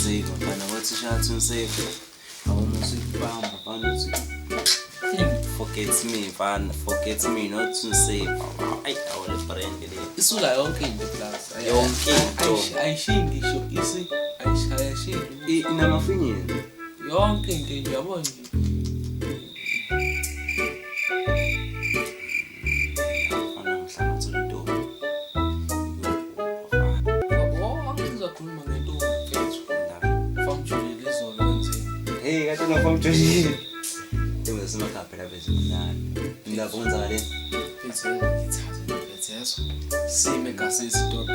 save mfana wathi shathi save awumusi kubamba mfana uthi forget me not to save ay awale brand le isula yonke into plus yonke into ayishingi ngisho ayishayashini inamafinyeni yonke into nje yabona nje From Joshi. It was not a better vision. In the bones are it. It's see me cassis dog.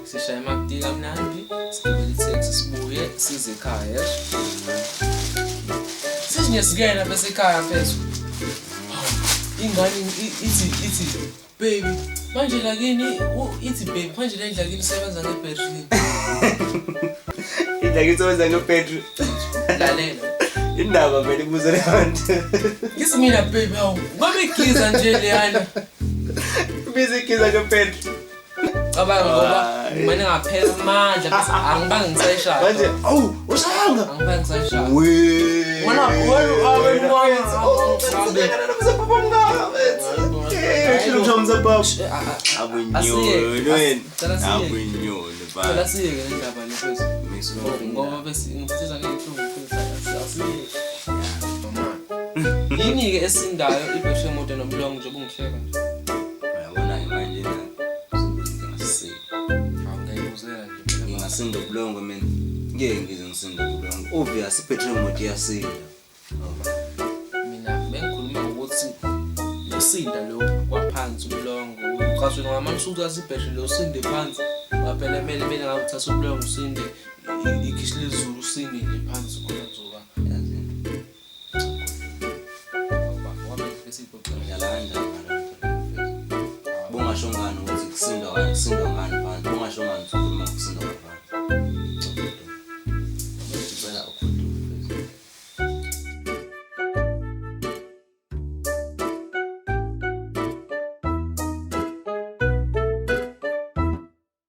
Se chama Digam Nandi, Steve Texas Boy, Sisi Kaya. Sis again, I say Kaya Peso. Ingani, it's baby. Angela Gini, it's baby. Angela Gini 700 pesos. It's always like a pedro. Indaba vele kuzele abantu. Ngisimina baby hawu. Ngabekiza nje leyana. Bizikiza ke Pedro. Cabanga ngoba mina ngaphela amandla bese angibangi ngisayishaya. Manje ushanga. Angibangi ngisayishaya. We. Wena Shilumza baba. Abunyolo wena. Abunyolo baba. Phela siyeke le ndaba lefeso. Ngoba bese ngiphathiza ngenhlungu yini ke esindayo ibheshe emoto nomlongo nje bungihleka nje uyabona manje ngingasiza awungayibuzela nje ngingasinda ubulongo mina ngeke ngize ngisinda ubulongo obvious ipetrol motor iyasinda mina bengikhuluma ukuthi usinda lo kwaphansi ubulongo uqashwe ngamanje ukuthi ibheshe lo usinde phansi ngaphela kumele ngawuthatha ubulongo usinde ikhishi lezulu usinde nje phansi khona kuzoba Bungasho ngani ukuthi kusinda ngani phansi bungasho ngani ukuthi uma kusinda ngani